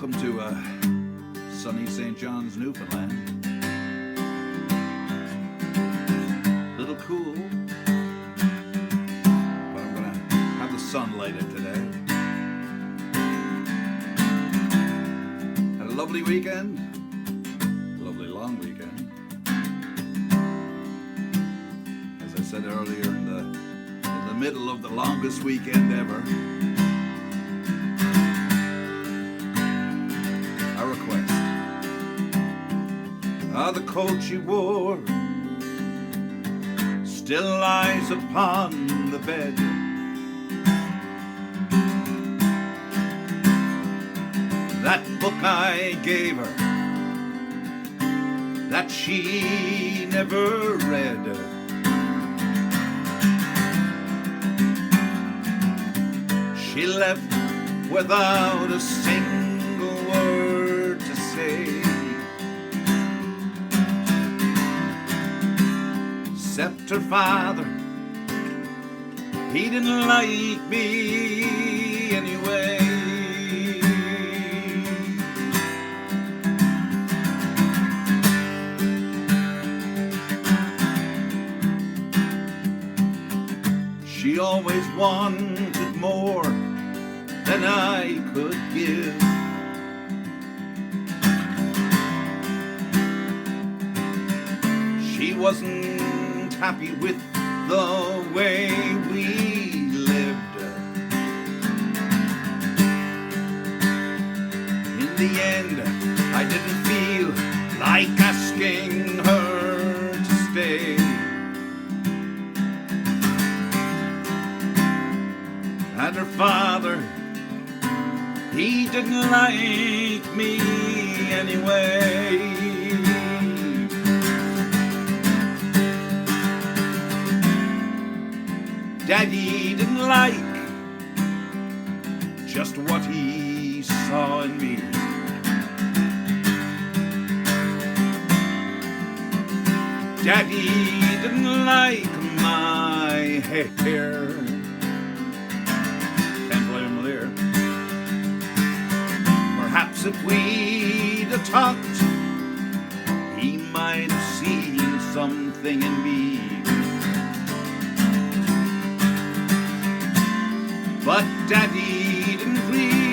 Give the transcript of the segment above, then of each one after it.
Welcome to sunny St. John's, Newfoundland. Little cool, but I'm gonna have the sun lighted today. Had a lovely weekend, lovely long weekend. As I said earlier, in the middle of the longest weekend ever. A request. The coat she wore still lies upon the bed. That book I gave her, that she never read, she left without a single word to say. Except her father, he didn't like me anyway. She always wanted more than I could give. She wasn't happy with the way we lived. In the end, I didn't feel like asking her to stay. And her father, he didn't like me anyway. Daddy didn't like just what he saw in me. Daddy didn't like my hair. Can't blame him there. Perhaps if we'd have talked, he might have seen something in me. But Daddy didn't really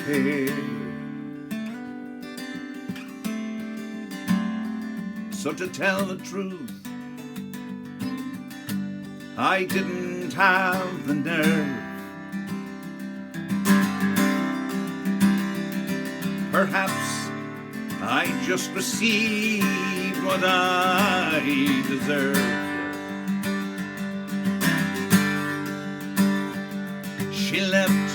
care. So to tell the truth, I didn't have the nerve. Perhaps I just received what I deserved. She left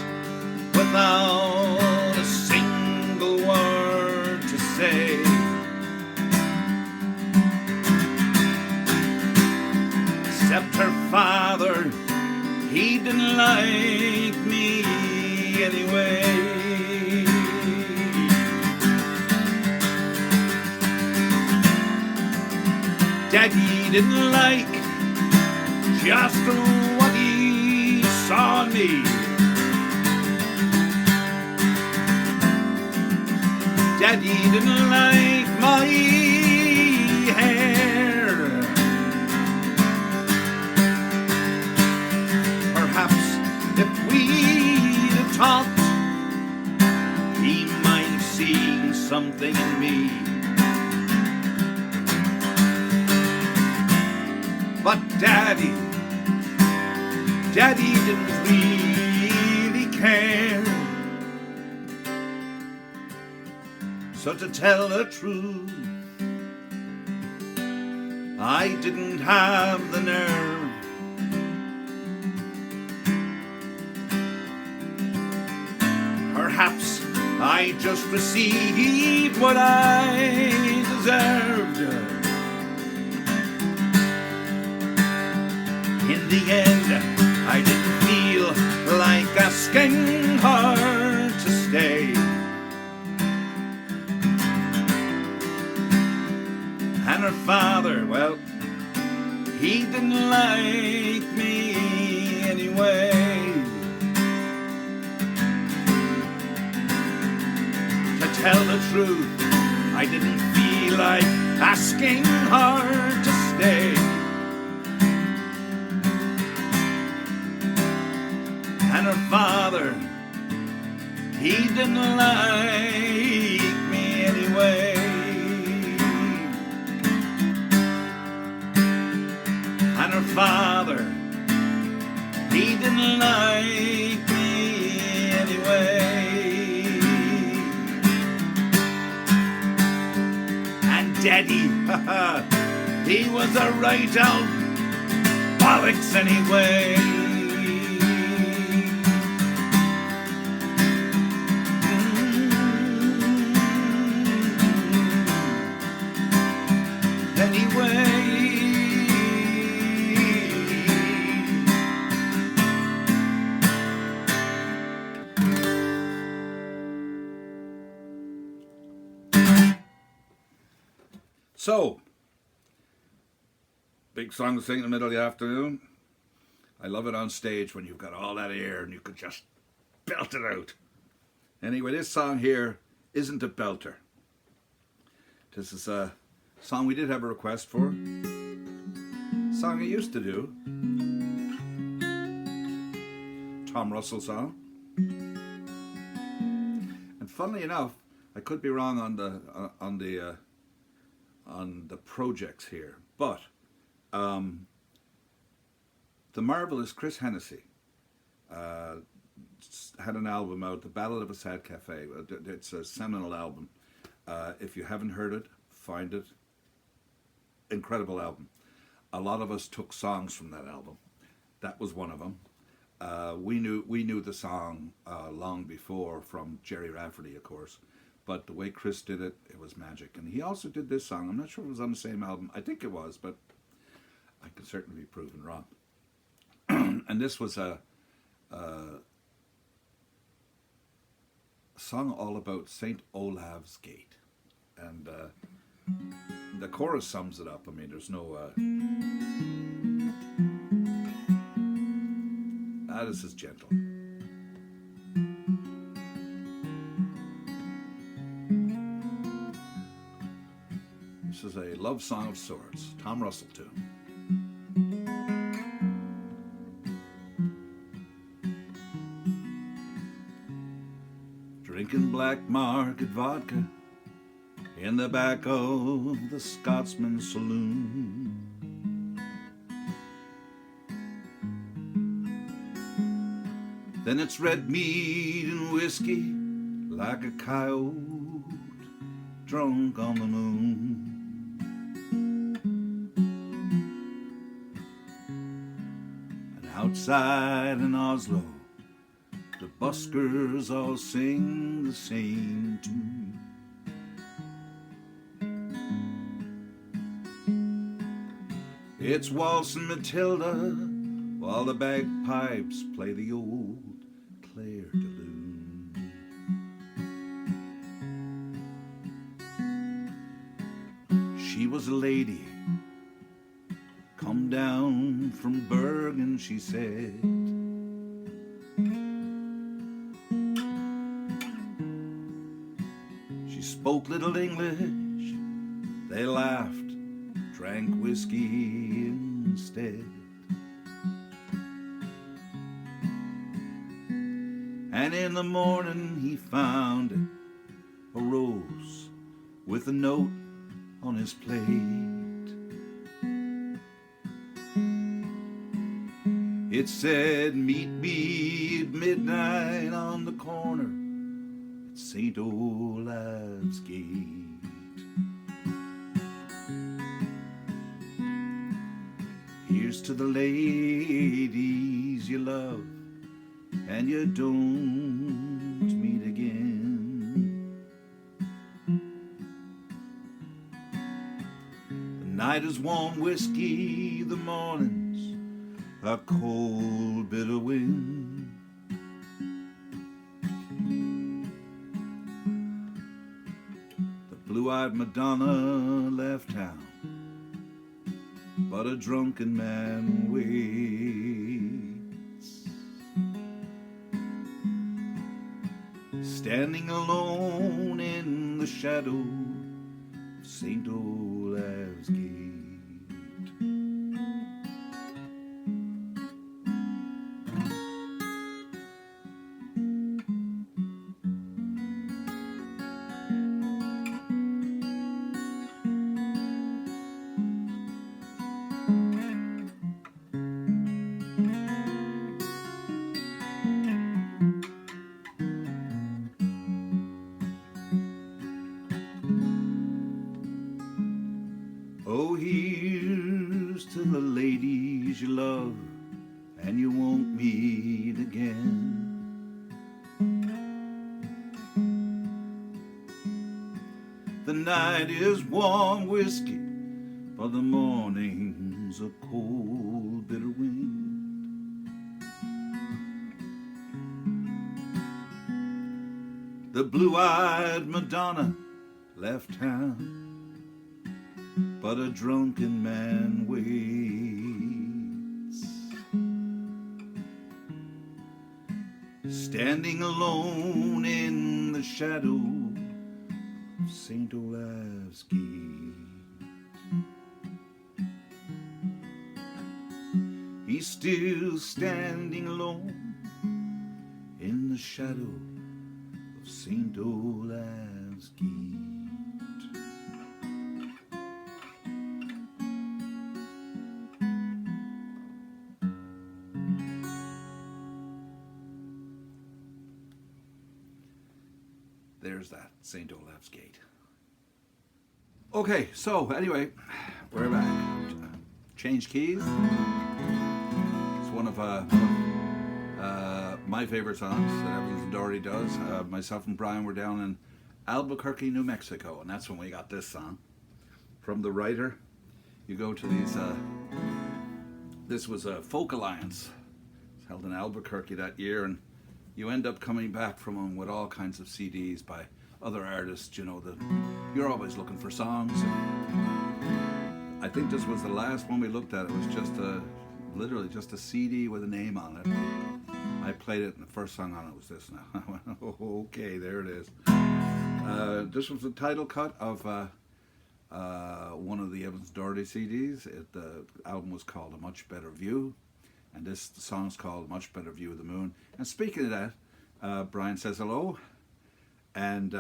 without a single word to say. Except her father, he didn't like me anyway. Daddy didn't like just what he saw in me. Daddy didn't like my hair. Perhaps if we'd have talked, he might have seen something in me. But Daddy didn't really care. So to tell the truth, I didn't have the nerve. Perhaps I just received what I deserved. In the end, I didn't feel like asking her to stay. And her father, well, he didn't like me anyway. tell the truth, I didn't feel like asking her to stay. And her father, he didn't like me anyway. And her father, he didn't like me anyway. And Daddy, he was a right out bollocks anyway. So, big song to sing in the middle of the afternoon. I love it on stage when you've got all that air and you could just belt it out. Anyway, this song here isn't a belter. This is a song we did have a request for. A song I used to do. Tom Russell song. And funnily enough, I could be wrong on the projects here, but the marvelous Chris Hennessy had an album out, The Ballad of a Sad Cafe. It's a seminal album. If you haven't heard it, find it. Incredible album. A lot of us took songs from that album. That was one of them. We knew the song long before from Jerry Rafferty, of course. But the way Chris did it, it was magic. And he also did this song. I'm not sure if it was on the same album. I think it was, but I could certainly be proven wrong. And this was a song all about St. Olafs Gate. And the chorus sums it up. I mean, there's no... this is gentle. This is a love song of sorts. Tom Russell tune. Drinking black market vodka in the back of the Scotsman saloon. Then it's red meat and whiskey like a coyote drunk on the moon. Outside in Oslo, the buskers all sing the same tune. It's Waltz and Matilda while the bagpipes play the old Claire de Lune. She was a lady come down from Bergen, she said. She spoke little English, they laughed, drank whiskey instead. And in the morning he found a rose with a note on his plate. It said, meet me at midnight on the corner at St. Olafs Gate. Here's to the ladies you love and you don't meet again. The night is warm whiskey, the morning's a cold bitter wind. The blue-eyed Madonna left town, but a drunken man waits. standing alone in the shadow of St. Olafs Gate. Oh, here's to the ladies you love and you won't meet again. The night is warm whiskey, but the morning's a cold, bitter wind. The blue-eyed Madonna left town, but a drunken man waits, standing alone in the shadow of St. Olafs Gate. He's still standing alone in the shadow of St. Olafs Gate. There's that, St. Olafs Gate. Okay, so anyway, we're back. Change keys. It's one of my favorite songs that Evans and Doherty does. Myself and Brian were down in Albuquerque, New Mexico, and that's when we got this song. From the writer, you go to these, this was a Folk Alliance. It was held in Albuquerque that year, and you end up coming back from them with all kinds of CDs by other artists, you know, that you're always looking for songs. I think this was the last one we looked at. It was just literally just a CD with a name on it. I played it and the first song on it was this now. I went, oh, okay, there it is. This was the title cut of one of the Evans Doherty CDs. The album was called A Much Better View. And the song's called Much Better View of the Moon. And speaking of that, Brian says hello. And,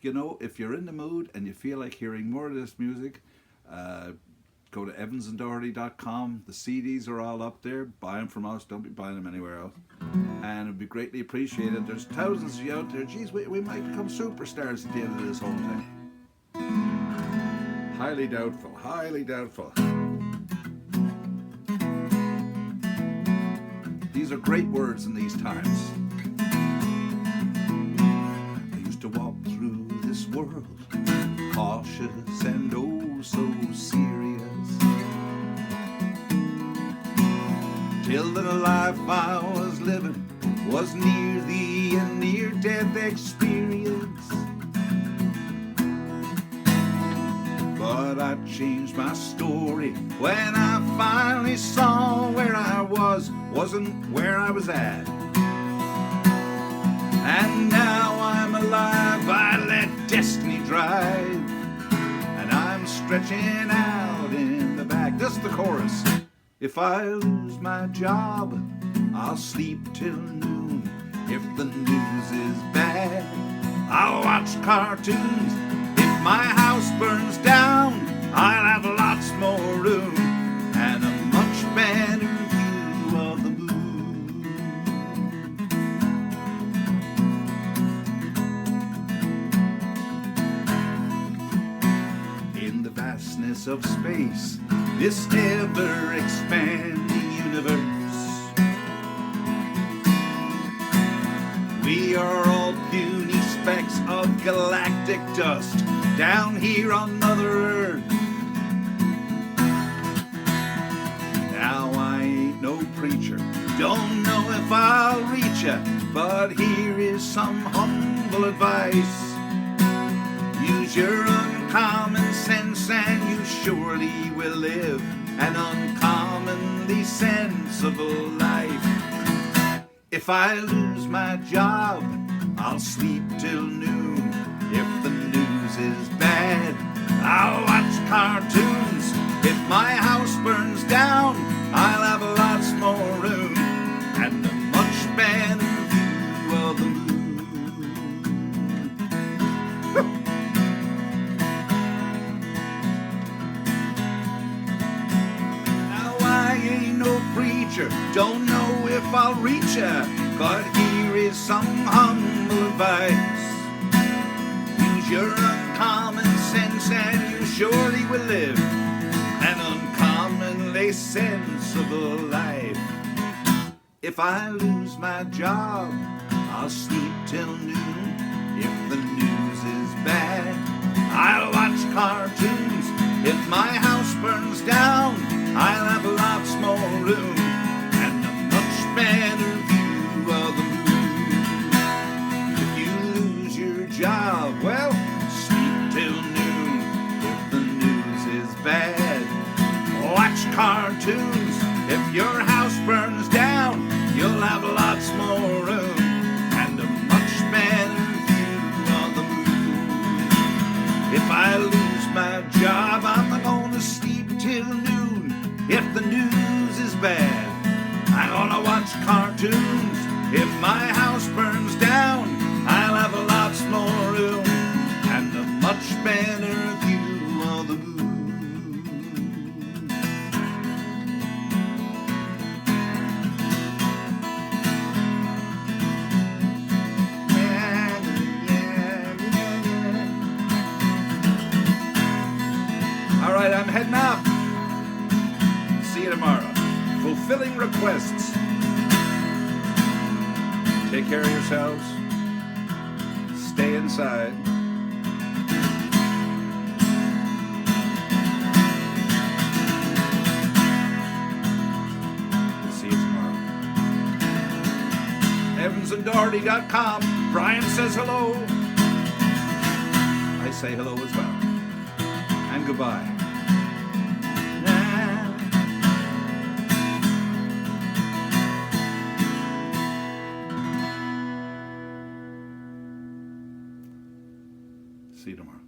you know, if you're in the mood and you feel like hearing more of this music, go to evansanddoherty.com. The CDs are all up there. Buy them from us. Don't be buying them anywhere else. And it would be greatly appreciated. There's thousands of you out there. Geez, we might become superstars at the end of this whole thing. Highly doubtful. Highly doubtful. These are great words in these times. I used to walk through this world, cautious and oh so serious, till the life I was living was near the near-death experience. But I changed my story when I finally saw where I wasn't where I was at. And now I'm alive, I let destiny drive, and I'm stretching out in the back. This is the chorus. If I lose my job, I'll sleep till noon. If the news is bad, I'll watch cartoons. If my house burns down, I'll have lots more room and a much better view of the moon. In the vastness of space, this ever-expanding universe, we are all puny specks of galactic dust down here on Mother Earth. Now I ain't no preacher, don't know if I'll reach ya, but here is some humble advice. Use your uncommon sense and you surely will live an uncommonly sensible life. If I lose my job, I'll sleep till noon. If the news is bad, I'll watch cartoons. If my house burns down, I'll have lots more room and a much better view of the moon. Now I ain't no preacher, don't know if I'll reach ya, but here is some humble advice. Use your uncommon sense and you surely will live an uncommonly sensible life. If I lose my job, I'll sleep till noon. If the news is bad, I'll watch cartoons. If my house burns down, I'll have lots more room and a much better view of the moon. If you lose your job, well, sleep till noon. If the news is bad, watch cartoons. If your house burns down, you'll have lots more room and a much better view of the moon. If I lose my job, I'm gonna sleep till noon. If the news is bad, I'm gonna watch cartoons. If my house burns down, I'll have lots more room and a much better view of the moon. All right, I'm heading out. See you tomorrow. Fulfilling requests. Take care of yourselves. Stay inside. We'll see you tomorrow. EvansandDoherty.com. Brian says hello. I say hello as well. And goodbye. See you tomorrow.